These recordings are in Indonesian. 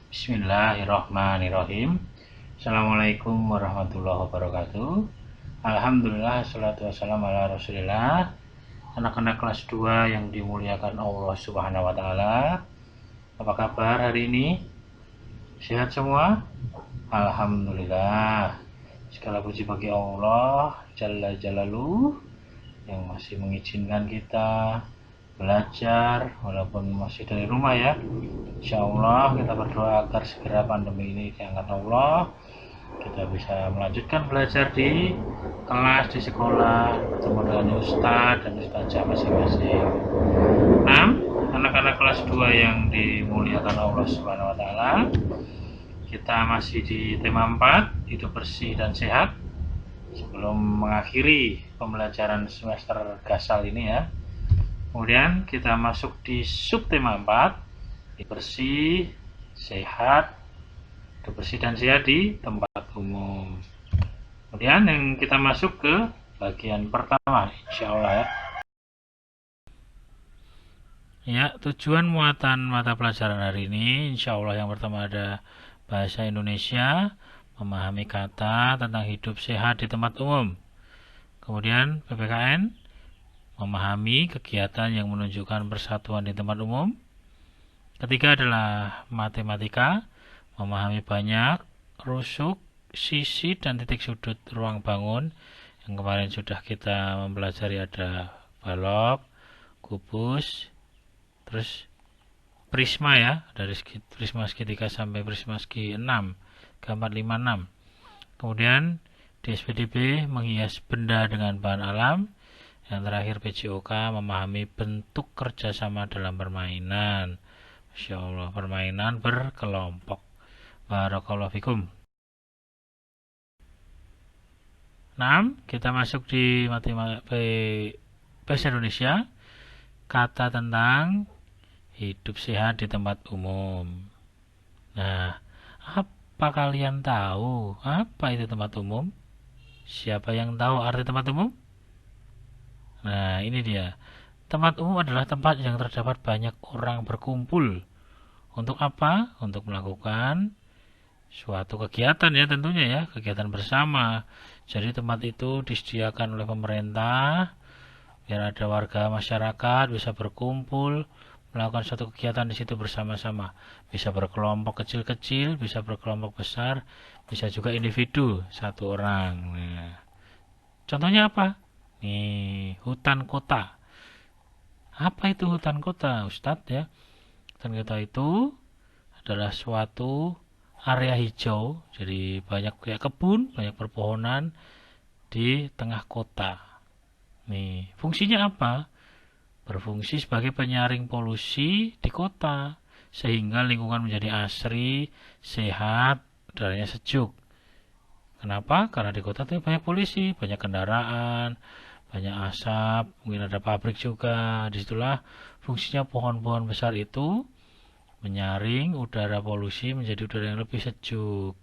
Bismillahirrahmanirrahim. Assalamualaikum warahmatullahi wabarakatuh. Alhamdulillah, salatu wassalamu ala rasulillah. Anak-anak kelas 2 yang dimuliakan Allah subhanahu wa ta'ala, apa kabar hari ini? Sehat semua? Alhamdulillah. Segala puji bagi Allah Jalla Jalaluh yang masih mengizinkan kita belajar walaupun masih dari rumah ya. Insya Allah kita berdoa agar segera pandemi ini diangkat Allah, kita bisa melanjutkan belajar di kelas, di sekolah, bertemu dengan ustadz dan ustazah masing-masing. 6. Anak-anak kelas 2 yang dimuliakan Allah Subhanahu wa taala, kita masih di tema 4, hidup bersih dan sehat. Sebelum mengakhiri pembelajaran semester gasal ini ya, kemudian kita masuk di subtema 4, bersih, sehat, bersih dan sehat di tempat umum. Kemudian yang kita masuk ke bagian pertama, insya Allah ya. Ya, tujuan muatan mata pelajaran hari ini, insya Allah yang pertama ada bahasa Indonesia, memahami kata tentang hidup sehat di tempat umum. Kemudian PPKN, memahami kegiatan yang menunjukkan persatuan di tempat umum. Ketiga adalah matematika, memahami banyak rusuk, sisi, dan titik sudut ruang bangun. Yang kemarin sudah kita mempelajari ada balok, kubus, terus prisma ya, dari prisma segitiga sampai prisma segi 6, gambar 56. Kemudian di SPDB menghias benda dengan bahan alam. Yang terakhir PJOK, memahami bentuk kerjasama dalam permainan. Masya Allah, permainan berkelompok. Barakallahu fikum. 6. Kita masuk di bahasa Indonesia, kata tentang hidup sehat di tempat umum. Nah, apa kalian tahu apa itu tempat umum? Siapa yang tahu arti tempat umum? Nah, ini dia. Tempat umum adalah tempat yang terdapat banyak orang berkumpul. Untuk apa? Untuk melakukan suatu kegiatan ya tentunya ya, kegiatan bersama. Jadi tempat itu disediakan oleh pemerintah biar ada warga masyarakat bisa berkumpul, melakukan suatu kegiatan di situ bersama-sama. Bisa berkelompok kecil-kecil, bisa berkelompok besar, bisa juga individu satu orang. Nah, contohnya apa? Nih, hutan kota. Apa itu hutan kota, Ustadz ya? Hutan kota itu adalah suatu area hijau, jadi banyak kayak kebun, banyak perpohonan di tengah kota. Nih, fungsinya apa? Berfungsi sebagai penyaring polusi di kota, sehingga lingkungan menjadi asri, sehat, udaranya sejuk. Kenapa? Karena di kota itu banyak polusi, banyak kendaraan, banyak asap, mungkin ada pabrik juga. Disitulah fungsinya pohon-pohon besar itu menyaring udara polusi menjadi udara yang lebih sejuk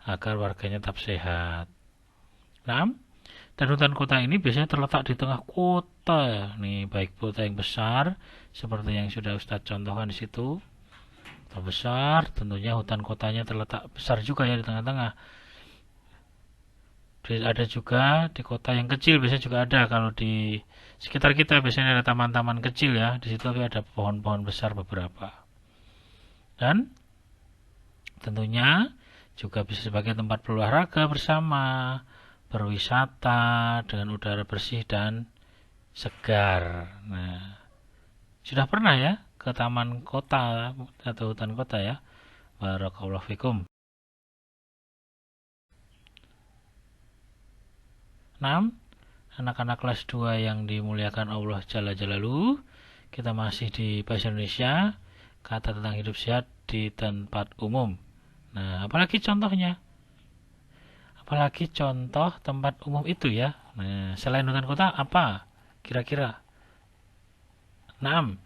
agar warganya tetap sehat. Nah, dan hutan kota ini biasanya terletak di tengah kota. Nih, baik kota yang besar seperti yang sudah Ustadz contohkan di situ. Kota besar, tentunya hutan kotanya terletak besar juga ya di tengah-tengah. Ada juga di kota yang kecil, biasanya juga ada. Kalau di sekitar kita biasanya ada taman-taman kecil ya, di situ ada pohon-pohon besar beberapa. Dan tentunya juga bisa sebagai tempat berolahraga bersama, berwisata dengan udara bersih dan segar. Nah, sudah pernah ya ke taman kota atau hutan kota ya? Barakallahu fikum. 6. Anak-anak kelas 2 yang dimuliakan Allah Jalla Jalaluh, kita masih di bahasa Indonesia, kata tentang hidup sehat di tempat umum. Nah, apalagi contohnya? Apalagi contoh tempat umum itu ya. Nah, selain hutan kota apa? Kira-kira? 6.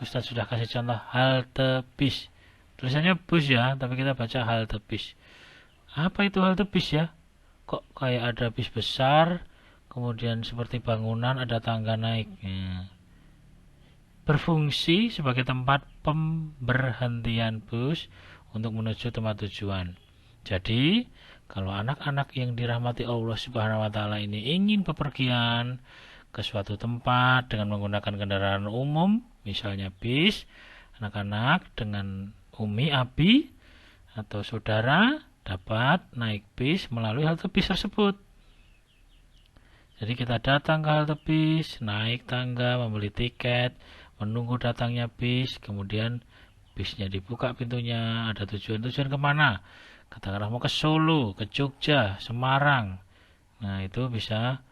Ustaz sudah kasih contoh halte bis. Tulisannya bus ya, tapi kita baca halte bis. Apa itu halte bis ya? Kok kayak ada bis besar, kemudian seperti bangunan ada tangga naik. Berfungsi sebagai tempat pemberhentian bus untuk menuju tempat tujuan. Jadi, kalau anak-anak yang dirahmati Allah Subhanahu wa taala ini ingin bepergian ke suatu tempat dengan menggunakan kendaraan umum, misalnya bis, anak-anak dengan Umi, Abi, atau saudara dapat naik bis melalui halte bis tersebut. Jadi kita datang ke halte bis, naik tangga, membeli tiket, menunggu datangnya bis, kemudian bisnya dibuka pintunya, ada tujuan-tujuan kemana. Katakanlah mau ke Solo, ke Jogja, Semarang. Nah itu bisa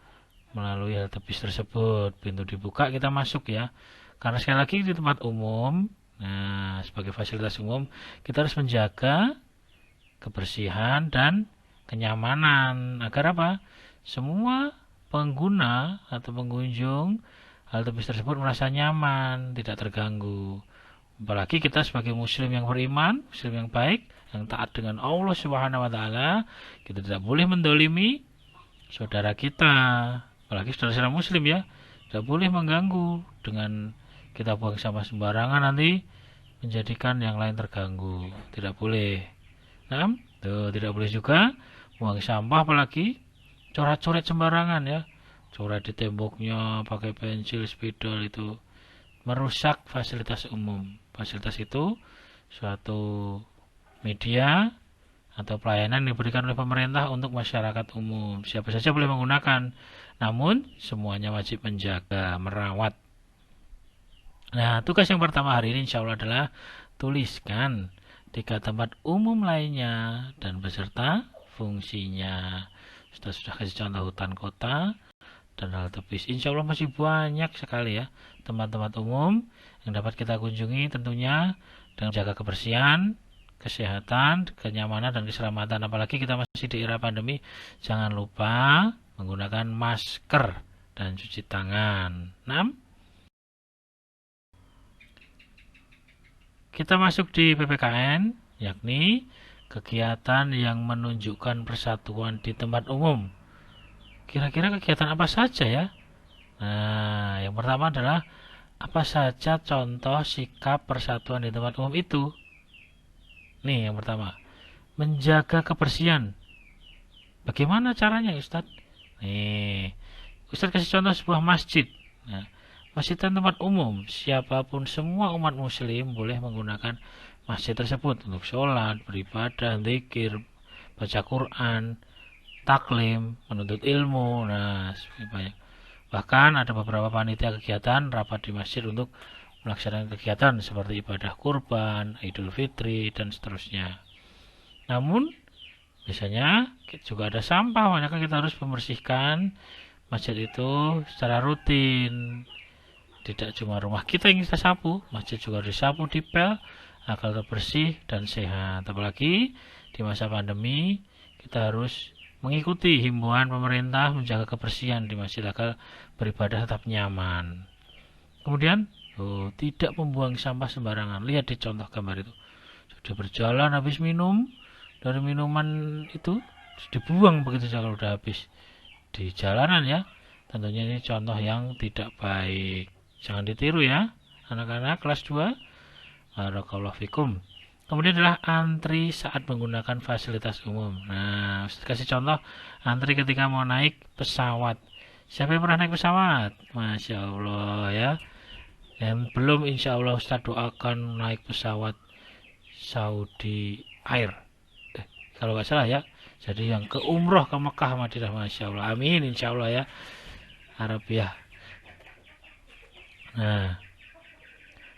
melalui halte bis tersebut. Pintu dibuka, kita masuk ya. Karena sekali lagi di tempat umum, nah sebagai fasilitas umum, kita harus menjaga kebersihan dan kenyamanan agar apa? Semua pengguna atau pengunjung halte bis tersebut merasa nyaman, tidak terganggu. Apalagi kita sebagai muslim yang beriman, muslim yang baik, yang taat dengan Allah Subhanahu wa taala, kita tidak boleh mendolimi saudara kita, apalagi saudara-saudara muslim ya, tidak boleh mengganggu dengan kita buang sampah sembarangan, nanti menjadikan yang lain terganggu, tidak boleh. Nah, tuh tidak boleh juga buang sampah, apalagi coret-coret sembarangan ya, coret di temboknya pakai pensil, spidol, itu merusak fasilitas umum. Fasilitas itu suatu media atau pelayanan yang diberikan oleh pemerintah untuk masyarakat umum. Siapa saja boleh menggunakan, namun semuanya wajib menjaga, merawat. Nah, tugas yang pertama hari ini insya Allah adalah tuliskan 3 tempat umum lainnya dan beserta fungsinya. Sudah kasih contoh hutan kota dan halte bis. Insya Allah masih banyak sekali ya tempat-tempat umum yang dapat kita kunjungi, tentunya dengan menjaga kebersihan, kesehatan, kenyamanan, dan keselamatan. Apalagi kita masih di era pandemi, jangan lupa menggunakan masker dan cuci tangan. 6. Kita masuk di PPKN, yakni kegiatan yang menunjukkan persatuan di tempat umum. Kira-kira kegiatan apa saja ya? Nah, yang pertama adalah apa saja contoh sikap persatuan di tempat umum itu? Nih, yang pertama, menjaga kebersihan. Bagaimana caranya, Ustadz? Nih, Ustadz kasih contoh sebuah masjid. Nah, masjid dan tempat umum, siapapun semua umat muslim boleh menggunakan masjid tersebut untuk sholat, beribadah, zikir, baca Quran, taklim, menuntut ilmu. Nah, banyak. Bahkan ada beberapa panitia kegiatan rapat di masjid untuk melaksanakan kegiatan seperti ibadah kurban, Idul Fitri, dan seterusnya. Namun, biasanya juga ada sampah, makanya kita harus membersihkan masjid itu secara rutin. Tidak cuma rumah kita yang kita sapu, masjid juga harus disapu, dipel, agar tetap bersih dan sehat. Apalagi di masa pandemi, kita harus mengikuti himbauan pemerintah menjaga kebersihan di masjid agar beribadah tetap nyaman. Kemudian, tidak membuang sampah sembarangan. Lihat di contoh gambar itu. Sudah berjalan habis minum, dari minuman itu dibuang begitu saja kalau sudah habis di jalanan ya. Tentunya ini contoh yang tidak baik. Jangan ditiru ya, anak-anak kelas 2. Barakallahu fikum. Kemudian adalah antri saat menggunakan fasilitas umum. Nah, Ustaz kasih contoh antri ketika mau naik pesawat. Siapa yang pernah naik pesawat? Masya Allah ya. Yang belum, insya Allah Ustaz doakan naik pesawat Saudi Air. Kalau nggak salah ya. Jadi yang ke umroh ke Mekah Madinah, Masya Allah. Amin, insya Allah ya. Arabiah. Nah,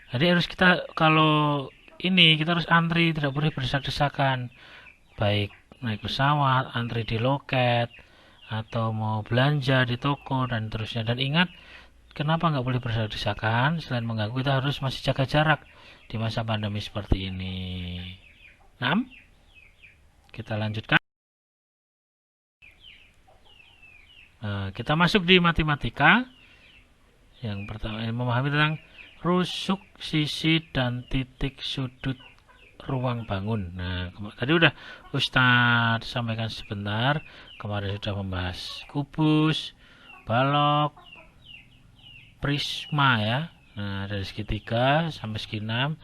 jadi harus kita, kalau ini kita harus antri, tidak boleh berdesak-desakan. Baik naik pesawat, antri di loket, atau mau belanja di toko dan terusnya. Dan ingat, kenapa nggak boleh berdesak-desakan? Selain mengganggu, kita harus masih jaga jarak di masa pandemi seperti ini. 6. Kita lanjutkan. Nah, kita masuk di matematika. Yang pertama, memahami tentang rusuk, sisi, dan titik sudut ruang bangun. Nah, tadi udah Ustadz sampaikan sebentar. Kemarin sudah membahas kubus, balok, prisma ya. Nah, dari segi 3 sampai segi 6.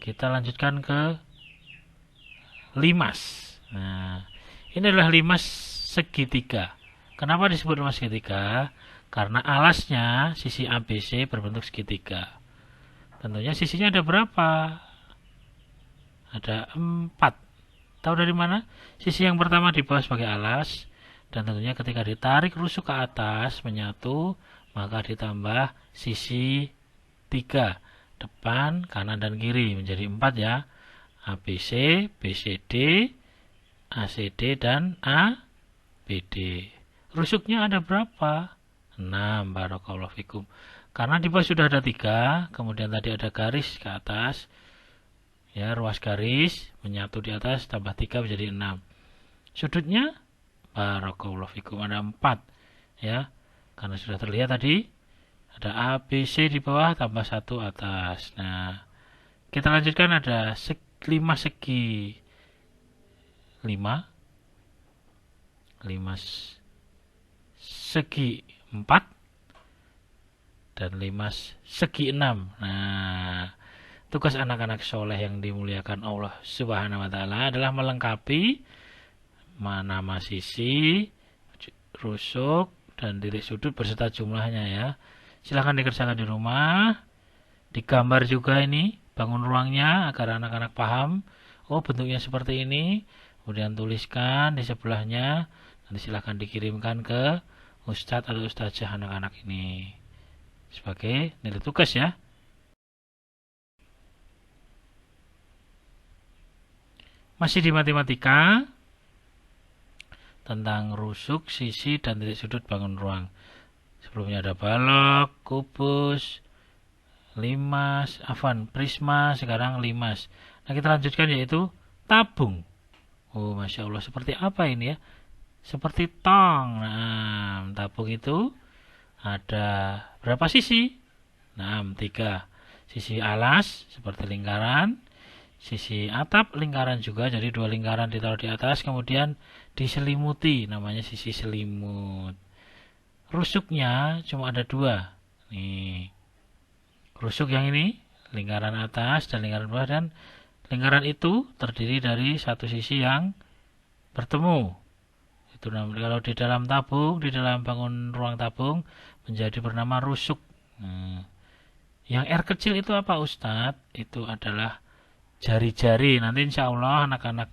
Kita lanjutkan ke limas. Nah, ini adalah limas segitiga. Kenapa disebut limas segitiga? Karena alasnya sisi ABC berbentuk segitiga. Tentunya sisinya ada berapa? Ada 4. Tahu dari mana? Sisi yang pertama di bawah sebagai alas, dan tentunya ketika ditarik rusuk ke atas menyatu, maka ditambah sisi 3, depan, kanan, dan kiri menjadi 4 ya. ABC, BCD, ACD, dan ABD. Rusuknya ada berapa? 6. Barakallahu fikum. Karena di bawah sudah ada 3, kemudian tadi ada garis ke atas, ya, ruas garis menyatu di atas tambah 3 menjadi 6. Sudutnya barakallahu fikum ada 4 ya. Karena sudah terlihat tadi ada ABC di bawah tambah 1 atas. Nah, kita lanjutkan ada 5 segi 5 segi 4 dan 5 segi 6. Nah, tugas anak-anak soleh yang dimuliakan Allah Subhanahu wa Ta'ala adalah melengkapi nama sisi, rusuk, dan titik sudut berserta jumlahnya ya. Silahkan dikerjakan di rumah, digambar juga ini bangun ruangnya agar anak-anak paham. Oh, bentuknya seperti ini. Kemudian tuliskan di sebelahnya, nanti silahkan dikirimkan ke ustadz atau ustazah anak-anak ini sebagai nilai tugas ya. Masih di matematika tentang rusuk, sisi, dan titik sudut bangun ruang. Sebelumnya ada balok, kubus, limas, prisma, sekarang limas. Nah, kita lanjutkan yaitu tabung. Oh, Masya Allah, seperti apa ini ya? Seperti tong. Nah, tabung itu ada berapa sisi? 3. Sisi alas seperti lingkaran, sisi atap lingkaran juga, jadi 2 lingkaran ditaruh di atas, kemudian diselimuti, namanya sisi selimut. Rusuknya cuma ada 2. Nih, rusuk yang ini lingkaran atas dan lingkaran bawah, dan lingkaran itu terdiri dari satu sisi yang bertemu. Itu namanya, kalau di dalam tabung, di dalam bangun ruang tabung menjadi bernama rusuk. Yang R kecil itu apa Ustadz? Itu adalah jari-jari. Nanti insya Allah anak-anak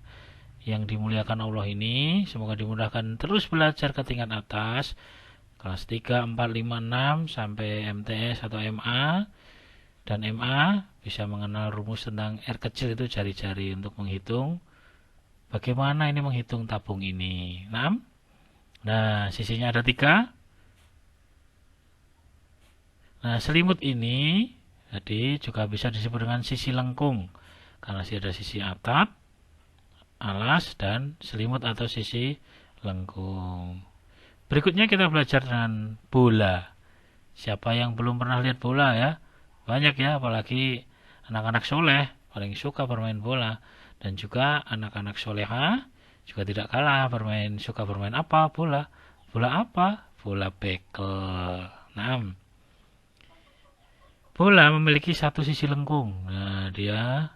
yang dimuliakan Allah ini semoga dimudahkan terus belajar ke tingkat atas, kelas 3, 4, 5, 6 sampai MTS atau MA, dan MA bisa mengenal rumus tentang R kecil itu jari-jari untuk menghitung bagaimana ini menghitung tabung ini. Nah, sisinya ada 3. Nah, selimut ini jadi juga bisa disebut dengan sisi lengkung karena ada sisi atap, alas, dan selimut atau sisi lengkung. Berikutnya kita belajar dengan bola. Siapa yang belum pernah lihat bola ya? Banyak ya, apalagi anak-anak soleh paling suka bermain bola, dan juga anak-anak soleha juga tidak kalah suka bermain apa? Bola. Bola apa? Bola bekel. Bola memiliki satu sisi lengkung. Nah, dia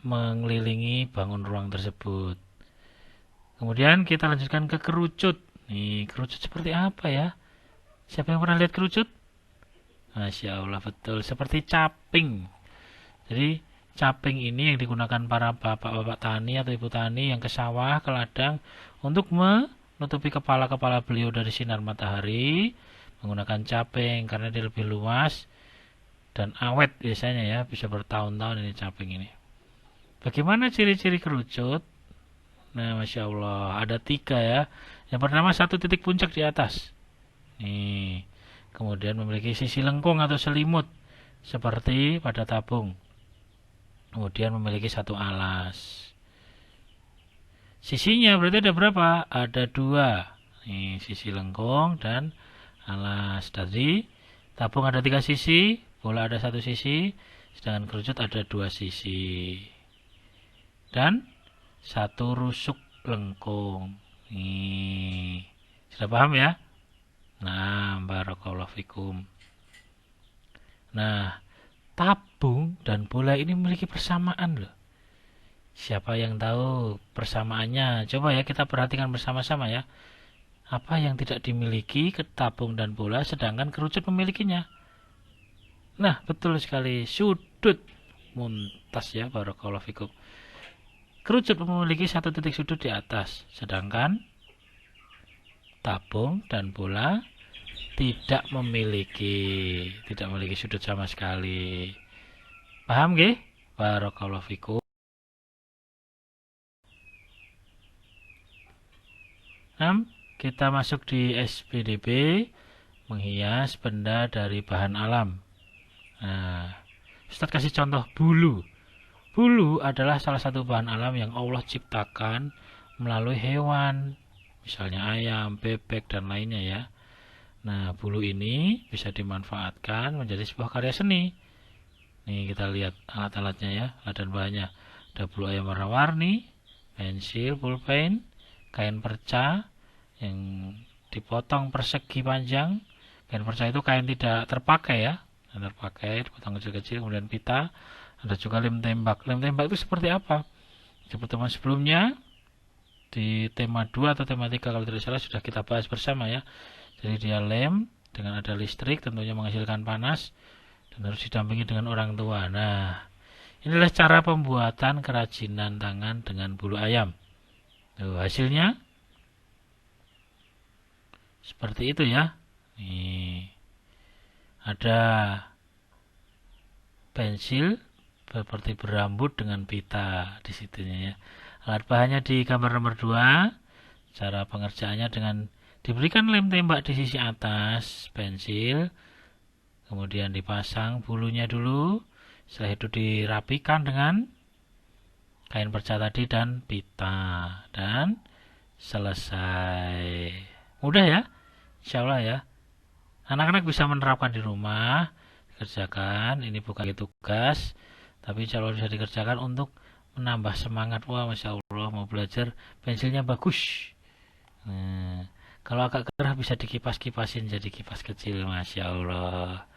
mengelilingi bangun ruang tersebut. Kemudian kita lanjutkan ke kerucut. Nih, kerucut seperti apa ya? Siapa yang pernah lihat kerucut? Masya Allah, betul. Seperti caping. Jadi, caping ini yang digunakan para bapak-bapak tani atau ibu tani yang ke sawah, ke ladang, untuk menutupi kepala-kepala beliau dari sinar matahari, menggunakan caping karena dia lebih luas dan awet biasanya ya, bisa bertahun-tahun ini caping ini. Bagaimana ciri-ciri kerucut? Nah, Masya Allah, ada 3 ya. Yang pertama, 1 titik puncak di atas. Nih, kemudian memiliki sisi lengkung atau selimut seperti pada tabung. Kemudian memiliki 1 alas. Sisinya berarti ada berapa? Ada 2. Nih, sisi lengkung dan alas. Tadi tabung ada 3 sisi, bola ada 1 sisi, sedangkan kerucut ada 2 sisi. Dan 1 rusuk lengkung. Nih, sudah paham ya? Nah, barakallahu fikum. Nah, tabung dan bola ini memiliki persamaan loh. Siapa yang tahu persamaannya? Coba ya kita perhatikan bersama-sama ya. Apa yang tidak dimiliki ketabung dan bola sedangkan kerucut memilikinya? Nah, betul sekali. Sudut. Muntas ya, barakallahu fikum. Kerucut memiliki satu titik sudut di atas, sedangkan tabung dan bola tidak memiliki sudut sama sekali. Paham nggih? Barakallahu fikum. Kita masuk di SPDB, menghias benda dari bahan alam. Nah, Ustadz kasih contoh bulu. Bulu adalah salah satu bahan alam yang Allah ciptakan melalui hewan, misalnya ayam, bebek, dan lainnya ya. Nah, bulu ini bisa dimanfaatkan menjadi sebuah karya seni. Nih kita lihat alat-alatnya ya, alat dan bahannya. Ada bulu ayam warna-warni, pensil, pulpen, kain perca yang dipotong persegi panjang. Kain perca itu kain tidak terpakai ya, terpakai dipotong kecil-kecil, kemudian pita. Ada juga lem tembak. Lem tembak itu seperti apa? Di pertemuan sebelumnya di tema 2 atau tema 3 kalau tidak salah sudah kita bahas bersama ya. Jadi dia lem dengan ada listrik, tentunya menghasilkan panas dan harus didampingi dengan orang tua. Nah, inilah cara pembuatan kerajinan tangan dengan bulu ayam. Tuh, hasilnya seperti itu ya. Nih, ada pensil seperti berambut dengan pita di situnya ya. Alat bahannya di gambar nomor 2. Cara pengerjaannya dengan diberikan lem tembak di sisi atas pensil, kemudian dipasang bulunya dulu, setelah itu dirapikan dengan kain perca tadi dan pita, dan selesai. Mudah ya, insya Allah ya. Anak-anak bisa menerapkan di rumah, kerjakan. Ini bukan tugas, tapi insya Allah bisa dikerjakan untuk menambah semangat. Wah, Masya Allah, mau belajar, pensilnya bagus. Nah, kalau agak gerah bisa dikipas-kipasin jadi kipas kecil. Masya Allah.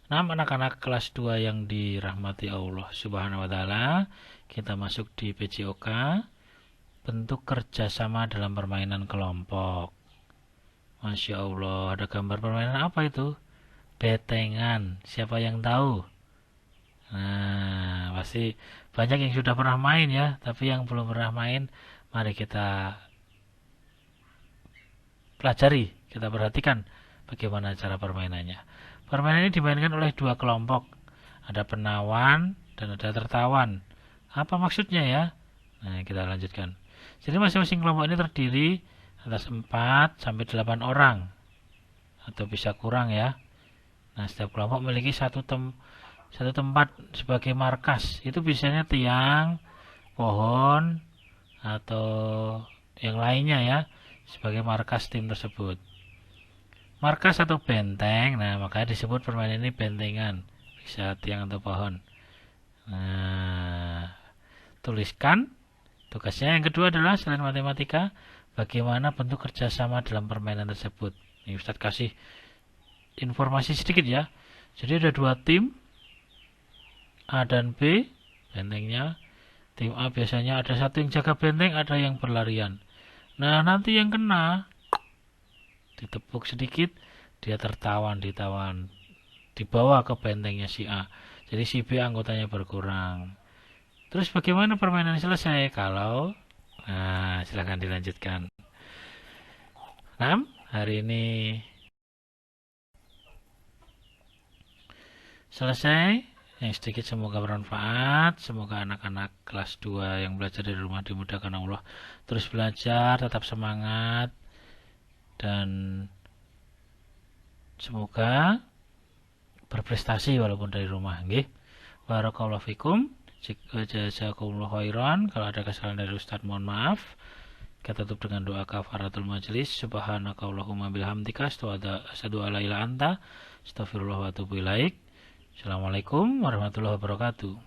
Nah, anak-anak kelas 2 yang dirahmati Allah Subhanahu wa Ta'ala, kita masuk di PJOK, bentuk kerjasama dalam permainan kelompok. Masya Allah, ada gambar permainan apa itu? Betengan. Siapa yang tahu? Nah, pasti banyak yang sudah pernah main ya, tapi yang belum pernah main, mari kita pelajari, kita perhatikan bagaimana cara permainannya. Permainan ini dimainkan oleh 2 kelompok. Ada penawan dan ada tertawan. Apa maksudnya ya? Nah, kita lanjutkan. Jadi masing-masing kelompok ini terdiri atas 4 sampai 8 orang. Atau bisa kurang ya. Nah, setiap kelompok memiliki satu tempat sebagai markas. Itu biasanya tiang, pohon, atau yang lainnya ya, sebagai markas tim tersebut. Markas atau benteng, nah makanya disebut permainan ini bentengan. Bisa tiang atau pohon. Nah, tuliskan. Tugasnya yang kedua adalah selain matematika, bagaimana bentuk kerjasama dalam permainan tersebut. Ini Ustadz kasih informasi sedikit ya. Jadi ada 2 tim, A dan B, bentengnya. Tim A biasanya ada satu yang jaga benteng, ada yang berlarian. Nah, nanti yang kena ditepuk sedikit, dia ditawan, dibawa ke bentengnya si A. Jadi si B anggotanya berkurang. Terus bagaimana permainan selesai? Nah, silakan dilanjutkan. Nah, hari ini selesai. Yang sedikit semoga bermanfaat. Semoga anak-anak kelas 2 yang belajar dari rumah dimudahkan Allah. Terus belajar, tetap semangat. Dan semoga berprestasi walaupun dari rumah. Nggih. Barakallahu fikum. Jazakumullah khairan. Kalau ada kesalahan dari Ustaz mohon maaf. Kita tutup dengan doa kafaratul majlis. Subhanakallahumma bihamdika asyhadu an la ilaha illa anta astaghfirullah wa atubu ilaik. Assalamualaikum warahmatullahi wabarakatuh.